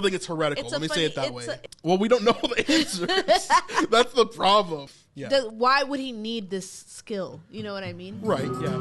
don't think it's heretical. Let me say it that way. Well, we don't know the answers. That's the problem. Yeah. Why would he need this skill? You know what I mean? Right, yeah.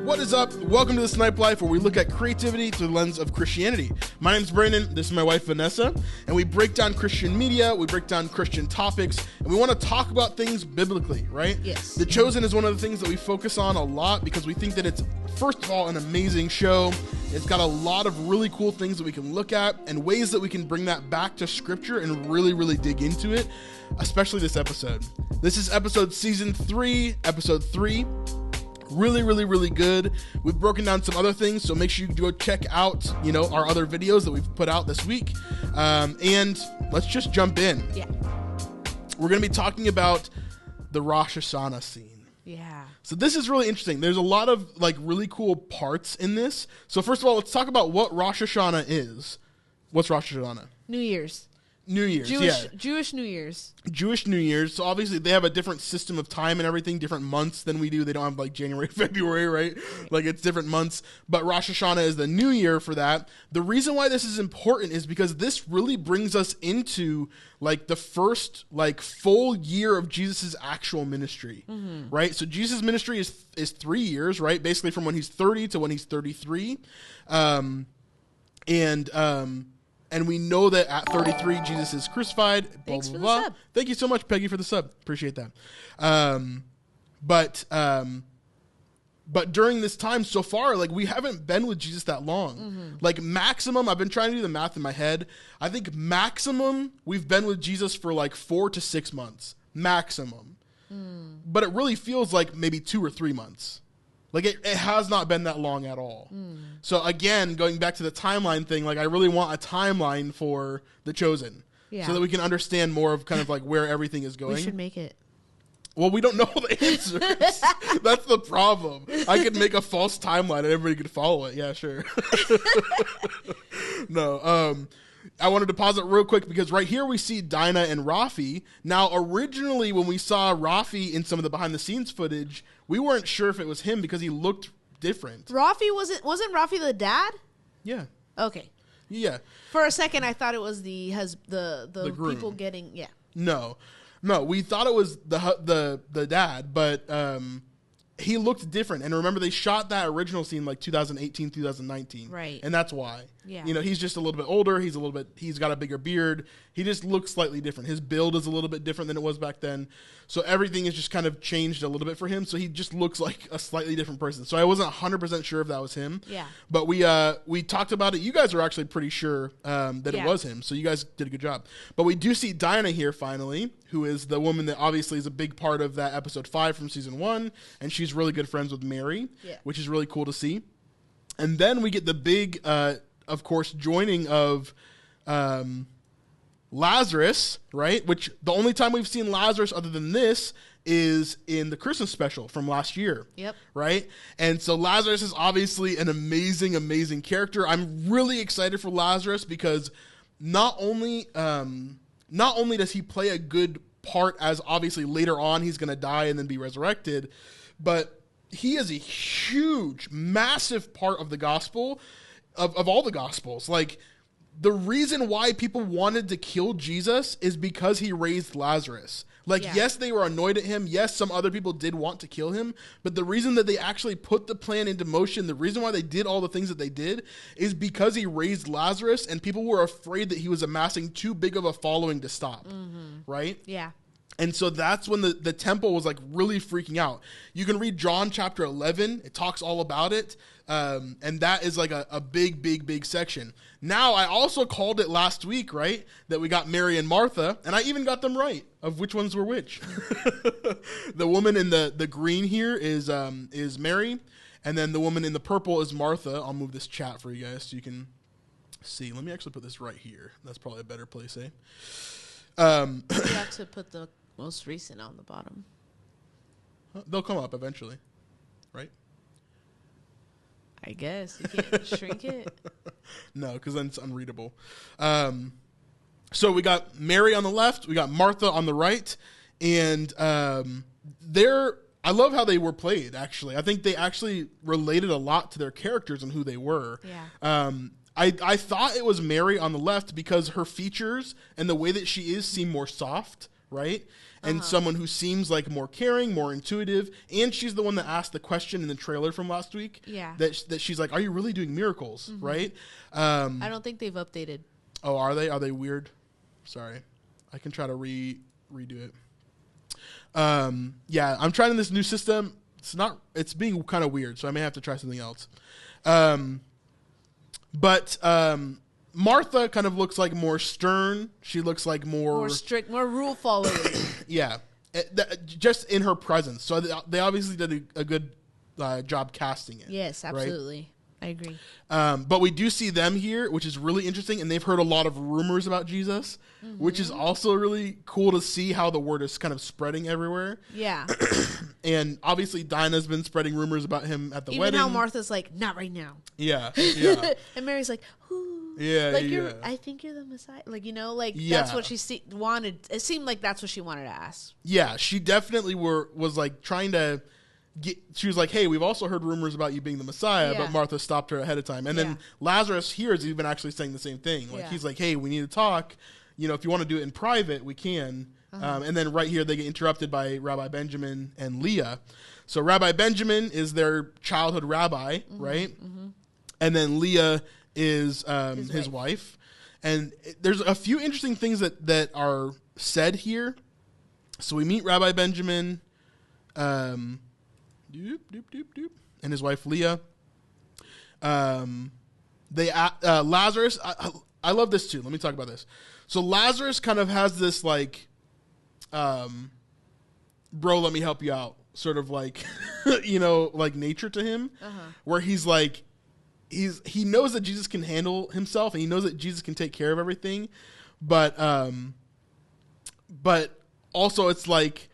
What is up? Welcome to the Snipe Life, where we look at creativity through the lens of Christianity. My name's Brandon. This is my wife, Vanessa. And we break down Christian media, we break down Christian topics, and we want to talk about things biblically, right? Yes. The Chosen is one of the things that we focus on a lot because we think that it's, first of all, an amazing show. It's got a lot of really cool things that we can look at and ways that we can bring that back to Scripture and really, really dig into it, especially this episode. This is season 3, episode 3. Really, really, really good. We've broken down some other things, so make sure you go check out, our other videos that we've put out this week. And let's just jump in. Yeah. We're going to be talking about the Rosh Hashanah scene. Yeah. So this is really interesting. There's a lot of really cool parts in this. So first of all, let's talk about what Rosh Hashanah is. What's Rosh Hashanah? New Year's. Jewish New Year's. Jewish New Year's. So obviously they have a different system of time and everything, different months than we do. They don't have January, February, right? It's different months. But Rosh Hashanah is the new year for that. The reason why this is important is because this really brings us into the first full year of Jesus's actual ministry, right? So Jesus' ministry is 3 years, right? Basically from when he's 30 to when he's 33. And we know that at 33, Jesus is crucified. Thanks for the sub. Thank you so much, Peggy, for the sub. Appreciate that. But during this time so far, we haven't been with Jesus that long. Maximum, I've been trying to do the math in my head. I think maximum we've been with Jesus for 4 to 6 months. Maximum. But it really feels like maybe 2 or 3 months. It has not been that long at all. So again, going back to the timeline thing, I really want a timeline for The Chosen. Yeah. So that we can understand more of where everything is going. We should make it. Well, we don't know the answers. That's the problem. I could make a false timeline and everybody could follow it. Yeah, sure. No, I wanted to pause it real quick because right here we see Dinah and Rafi. Now, originally when we saw Rafi in some of the behind the scenes footage, we weren't sure if it was him because he looked different. Rafi wasn't Rafi the dad? Yeah. Okay. Yeah. For a second, I thought it was the groom. people getting No, we thought it was the dad, but he looked different. And remember, they shot that original scene 2018, 2019. Right. And that's why. Yeah. He's just a little bit older. He's got a bigger beard. He just looks slightly different. His build is a little bit different than it was back then. So everything has just kind of changed a little bit for him. So he just looks like a slightly different person. So I wasn't 100% sure if that was him. Yeah. But we talked about it. You guys are actually pretty sure that it was him. So you guys did a good job. But we do see Dinah here finally, who is the woman that obviously is a big part of that episode 5 from season 1. And she's really good friends with Mary, which is really cool to see. And then we get the big, of course, joining of Lazarus, right? Which the only time we've seen Lazarus other than this is in the Christmas special from last year. Yep. Right? And so Lazarus is obviously an amazing, amazing character. I'm really excited for Lazarus because not only does he play a good part, as obviously later on he's going to die and then be resurrected, but he is a huge, massive part of the gospel, of all the gospels. The reason why people wanted to kill Jesus is because he raised Lazarus. Yes, they were annoyed at him. Yes, some other people did want to kill him. But the reason that they actually put the plan into motion, the reason why they did all the things that they did is because he raised Lazarus and people were afraid that he was amassing too big of a following to stop. Right? Yeah. And so that's when the temple was really freaking out. You can read John chapter 11. It talks all about it. And that is a big, big, big section. Now, I also called it last week, right? That we got Mary and Martha, and I even got them right of which ones were which. The woman in the green here is Mary, and then the woman in the purple is Martha. I'll move this chat for you guys so you can see. Let me actually put this right here. That's probably a better place, eh? You have to put the most recent on the bottom. They'll come up eventually, right? I guess. You can't shrink it. No, because then it's unreadable. So we got Mary on the left, we got Martha on the right, and they're I love how they were played, actually. I think they actually related a lot to their characters and who they were. Yeah. I thought it was Mary on the left because her features and the way that she is seem more soft, right? And someone who seems like more caring, more intuitive. And she's the one that asked the question in the trailer from last week. Yeah. That she's like, are you really doing miracles, right? I don't think they've updated. Oh, are they? Are they weird? Sorry. I can try to redo it. Yeah, I'm trying this new system. It's being kind of weird, so I may have to try something else. But Martha kind of looks like more stern. She looks like more strict, more rule following. Yeah, just in her presence. So they obviously did a good job casting it. Yes, absolutely. Right? I agree. But we do see them here, which is really interesting, and they've heard a lot of rumors about Jesus, which is also really cool to see how the word is kind of spreading everywhere. Yeah. And obviously Dinah's been spreading rumors about him at the wedding. Even how Martha's like, not right now. Yeah, yeah. And Mary's like, ooh. Yeah, like yeah. I think you're the Messiah. Like, that's what she wanted. It seemed like that's what she wanted to ask. Yeah, she definitely was like trying to she was like, hey, we've also heard rumors about you being the Messiah, but Martha stopped her ahead of time. And then Lazarus here is even actually saying the same thing. Like he's like, hey, we need to talk. If you want to do it in private, we can. And then right here, they get interrupted by Rabbi Benjamin and Leah. So Rabbi Benjamin is their childhood rabbi, right? And then Leah is his wife. And there's a few interesting things that are said here. So we meet Rabbi Benjamin, and his wife Leah. Lazarus. I love this too. Let me talk about this. So Lazarus kind of has this like, bro, let me help you out, sort of like, like nature to him, where he's like, he knows that Jesus can handle himself, and he knows that Jesus can take care of everything, but also it's like,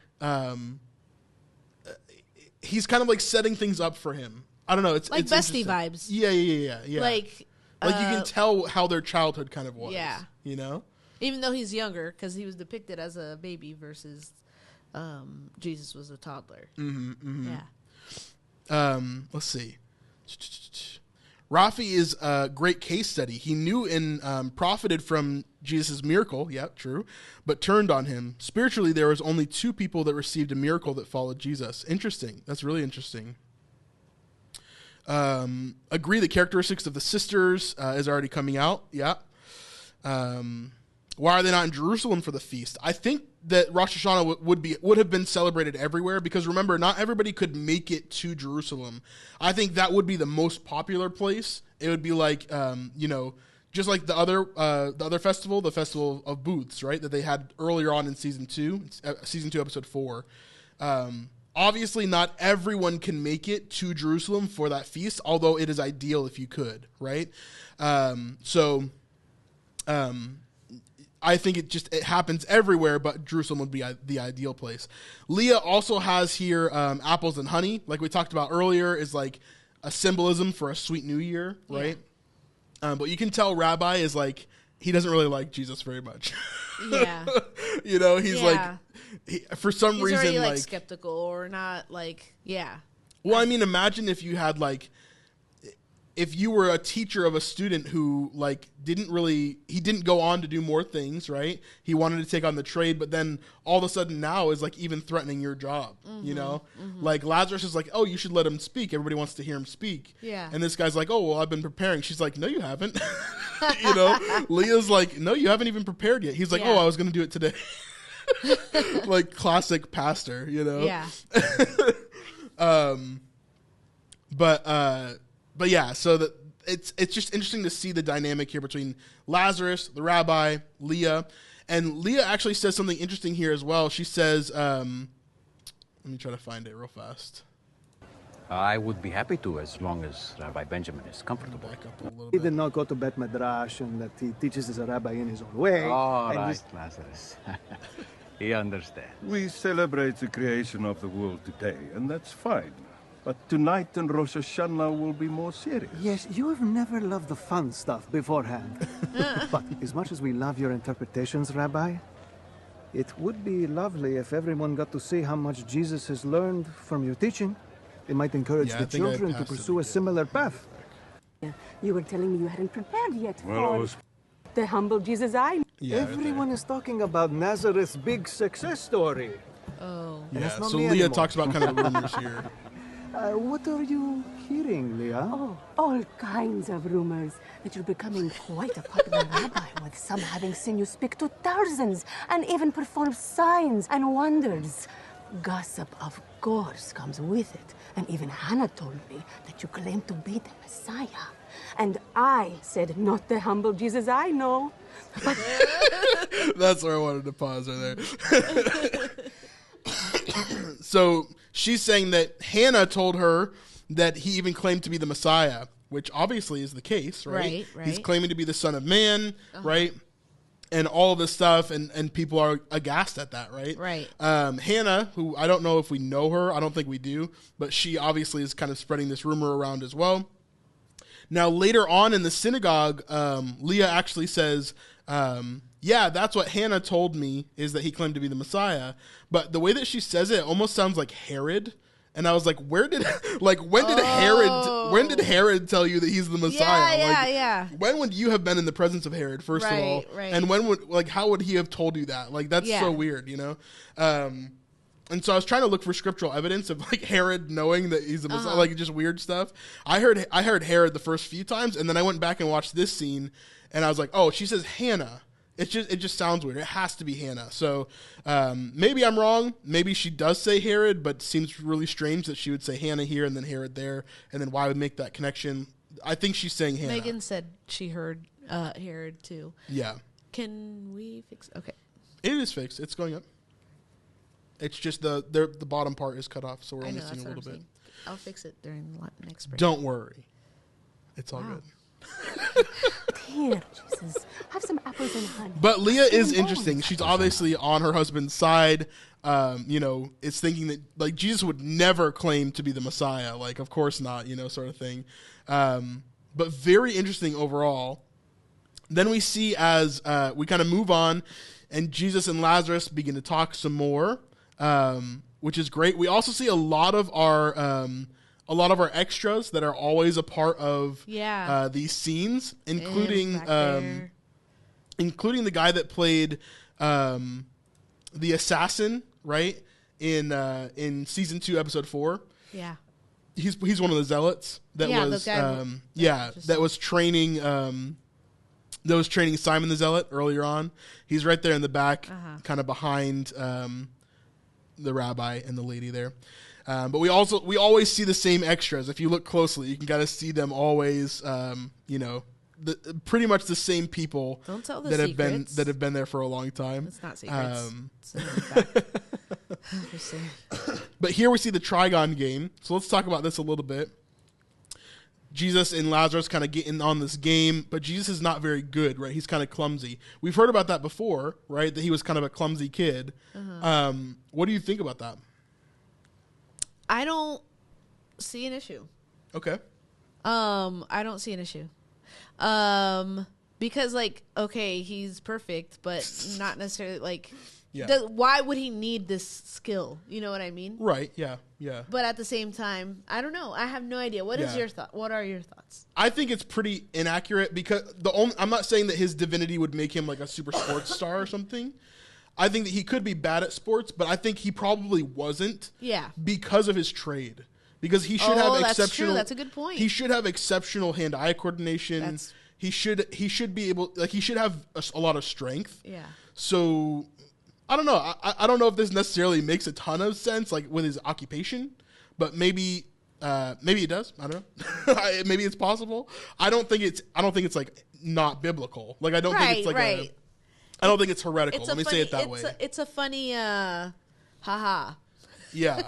he's kind of like setting things up for him. I don't know. It's bestie vibes. Yeah. Like you can tell how their childhood kind of was. Yeah. Even though he's younger, because he was depicted as a baby versus Jesus was a toddler. Yeah. Let's see. Rafi is a great case study. He knew and profited from Jesus' miracle. Yeah, true. But turned on him. Spiritually, there was only 2 people that received a miracle that followed Jesus. Interesting. That's really interesting. Agree the characteristics of the sisters is already coming out. Yeah. Why are they not in Jerusalem for the feast? I think that Rosh Hashanah would have been celebrated everywhere, because remember, not everybody could make it to Jerusalem. I think that would be the most popular place. It would be like, just like the other festival, the Festival of Booths, right? That they had earlier on in season 2, episode 4. Obviously, not everyone can make it to Jerusalem for that feast, although it is ideal if you could, right? I think it happens everywhere, but Jerusalem would be the ideal place. Leah also has here apples and honey, like we talked about earlier, is like a symbolism for a sweet new year, right? Yeah. But you can tell Rabbi is like, he doesn't really like Jesus very much. Yeah. He's like, for some reason, already like skeptical or not like, yeah. Well, I mean, imagine if you had like, if you were a teacher of a student who like he didn't go on to do more things, right? He wanted to take on the trade, but then all of a sudden now is like even threatening your job, Like Lazarus is like, oh, you should let him speak. Everybody wants to hear him speak. Yeah. And this guy's like, oh, well, I've been preparing. She's like, no, you haven't. Leah's like, no, you haven't even prepared yet. He's like, oh, I was going to do it today. Like classic pastor, Yeah. But yeah, so that it's just interesting to see the dynamic here between Lazarus, the rabbi, Leah. And Leah actually says something interesting here as well. She says, let me try to find it real fast. I would be happy to, as long as Rabbi Benjamin is comfortable. Back up a little He bit. did not go to Bet Midrash, and that he teaches as a rabbi in his own way. All and right, Lazarus. He understands. We celebrate the creation of the world today, and that's fine. But tonight and Rosh Hashanah will be more serious. Yes, you have never loved the fun stuff beforehand. But as much as we love your interpretations, Rabbi, It would be lovely if everyone got to see how much Jesus has learned from your teaching. It might encourage Yeah, I the think I children to passed it pursue a again. similar path. You were telling me you hadn't prepared yet Well, for it was the humble Jesus I. Yeah, right Everyone is talking about Nazareth's big success story. Oh. there. that's Yeah. not So me Leah anymore. talks about kind of the rumors here. What are you hearing, Leah? Oh, all kinds of rumors that you're becoming quite a popular rabbi, with some having seen you speak to thousands and even perform signs and wonders. Gossip, of course, comes with it. And even Hannah told me that you claim to be the Messiah. And I said, not the humble Jesus I know. But That's where I wanted to pause right there. So she's saying that Hannah told her that he even claimed to be the Messiah, which obviously is the case, right? Right. He's claiming to be the Son of Man, right? And all of this stuff, and people are aghast at that, right? Right. Hannah, who I don't know if we know her, I don't think we do, but she obviously is kind of spreading this rumor around as well. Now, later on in the synagogue, Leah actually says, yeah, that's what Hannah told me, is that he claimed to be the Messiah. But the way that she says it almost sounds like Herod. And I was like, when did Herod tell you that he's the Messiah? Yeah. When would you have been in the presence of Herod, first of all? Right. And how would he have told you that? Like, that's so weird, you know? And so I was trying to look for scriptural evidence of like Herod knowing that he's the Messiah, like just weird stuff. I heard Herod the first few times, and then I went back and watched this scene, and I was like, oh, she says Hannah. It just sounds weird. It has to be Hannah. So maybe I'm wrong. Maybe she does say Herod, but it seems really strange that she would say Hannah here and then Herod there, and then why would make that connection? I think she's saying Hannah. Megan said she heard Herod too. Yeah. Can we fix? Okay. It is fixed. It's going up. It's just the bottom part is cut off, so we're I only know, seeing that's a what little I'm bit. saying. I'll fix it during the next break. Don't worry. It's all Wow. good. here, Jesus, have some apples and honey. But Leah is Some interesting. bones. She's obviously on her husband's side. It's thinking that like Jesus would never claim to be the Messiah. Like, of course not, sort of thing. But very interesting overall. Then we see as we kind of move on, and Jesus and Lazarus begin to talk some more, which is great. We also see a lot of our extras that are always a part of these scenes, including the guy that played the assassin, right, in season 2, episode 4. Yeah. He's one of the zealots that was training Simon the Zealot earlier on. He's right there in the back, kind of behind the rabbi and the lady there. But we always see the same extras. If you look closely, you can kind of see them always. Pretty much the same people. Don't tell the that secrets. have been there for a long time. It's not secrets. It's in the back. Just saying. But here we see the Trigon game. So let's talk about this a little bit. Jesus and Lazarus kind of getting on this game, but Jesus is not very good, right? He's kind of clumsy. We've heard about that before, right? That he was kind of a clumsy kid. What do you think about that? I don't see an issue. Okay. I don't see an issue. Because he's perfect, but not necessarily why would he need this skill? You know what I mean? Right. Yeah. But at the same time, I don't know. I have no idea. What is your thought? What are your thoughts? I think it's pretty inaccurate because I'm not saying that his divinity would make him like a super sports star or something. I think that he could be bad at sports, but I think he probably wasn't. Yeah. Because of his trade. Because he should have exceptional. That's true. That's a good point. He should have exceptional hand-eye coordination. He should be able, he should have a lot of strength. Yeah. So I don't know. I don't know if this necessarily makes a ton of sense, like with his occupation, but maybe it does. I don't know. Maybe it's possible. I don't think it's like not biblical. Like I don't think it's like I don't think it's heretical. Let me say it that way. It's a funny haha. Yeah.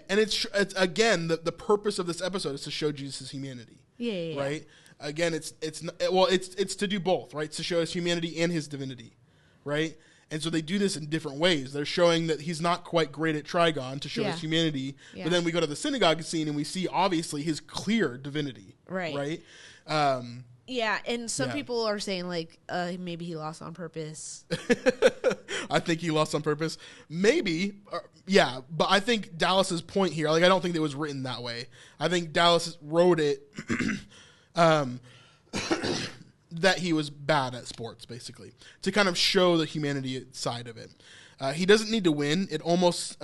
And it's again the purpose of this episode is to show Jesus' humanity. Yeah. Right? Again, it's to do both, right? It's to show his humanity and his divinity, right? And so they do this in different ways. They're showing that he's not quite great at Trigon to show his humanity, but then we go to the synagogue scene and we see obviously his clear divinity, right? Yeah, and some people are saying maybe he lost on purpose. I think he lost on purpose. Maybe, yeah, but I think Dallas's point here, like, I don't think it was written that way. I think Dallas wrote it that he was bad at sports, basically, to kind of show the humanity side of it. He doesn't need to win. It almost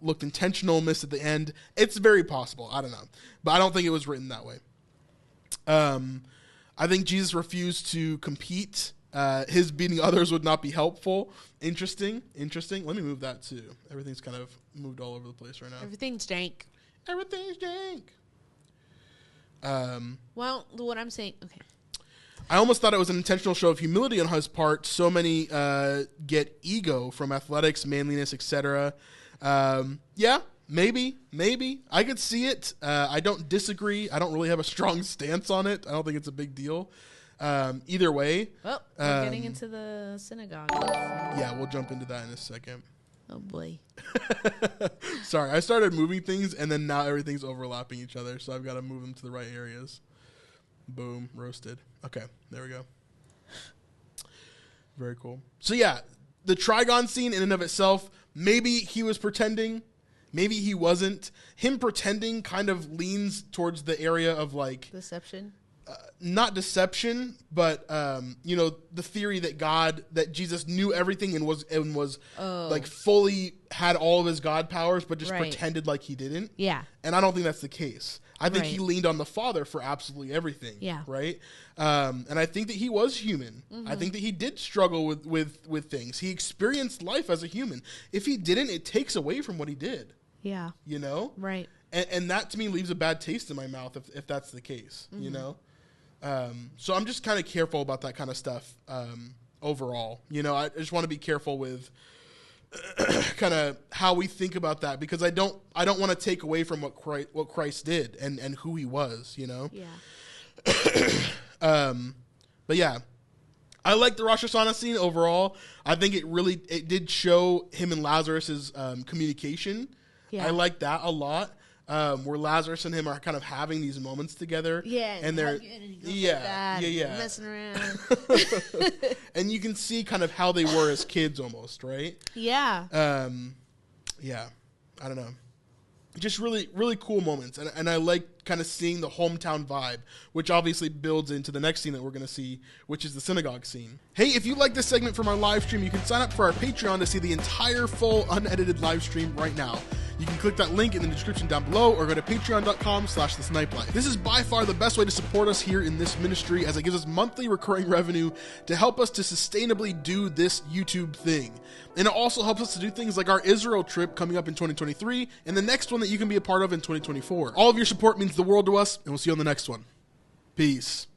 looked intentional, missed at the end. It's very possible. I don't know. But I don't think it was written that way. I think Jesus refused to compete. His beating others would not be helpful. Interesting. Let me move that too. Everything's kind of moved all over the place right now. Everything's jank. Well, what I'm saying, okay. I almost thought it was an intentional show of humility on his part. So many get ego from athletics, manliness, etc. Yeah, maybe. I could see it. I don't disagree. I don't really have a strong stance on it. I don't think it's a big deal. Either way. Well, we're getting into the synagogue. Yeah, we'll jump into that in a second. Oh, boy. Sorry, I started moving things, and then now everything's overlapping each other, so I've got to move them to the right areas. Boom, roasted. Okay, there we go. Very cool. So yeah, the Trigon scene in and of itself, maybe he was pretending, maybe he wasn't. Him pretending kind of leans towards the area of like... Deception? Not deception, but the theory that Jesus knew everything and was like fully had all of his God powers, but just pretended like he didn't. Yeah. And I don't think that's the case. I think he leaned on the Father for absolutely everything. Yeah. Right. And I think that he was human. Mm-hmm. I think that he did struggle with things. He experienced life as a human. If he didn't, it takes away from what he did. Yeah. You know. Right. And that to me leaves a bad taste in my mouth if that's the case. Mm-hmm. You know. So I'm just kind of careful about that kind of stuff overall. You know, I just want to be careful with kind of how we think about that, because I don't want to take away from what Christ did and who he was, you know? Yeah. But yeah, I like the Rosh Hashanah scene overall. I think it did show him and Lazarus's communication. Yeah. I like that a lot. Where Lazarus and him are kind of having these moments together. Yeah. And they're messing around. And you can see kind of how they were as kids almost, right? Yeah. Yeah. I don't know. Just really, really cool moments. And I like kind of seeing the hometown vibe, which obviously builds into the next scene that we're going to see, which is the synagogue scene. Hey, if you like this segment from our live stream, you can sign up for our Patreon to see the entire full unedited live stream right now. You can click that link in the description down below or go to patreon.com/thesnipelife. This is by far the best way to support us here in this ministry, as it gives us monthly recurring revenue to help us to sustainably do this YouTube thing. And it also helps us to do things like our Israel trip coming up in 2023 and the next one that you can be a part of in 2024. All of your support means the world to us, and we'll see you on the next one. Peace.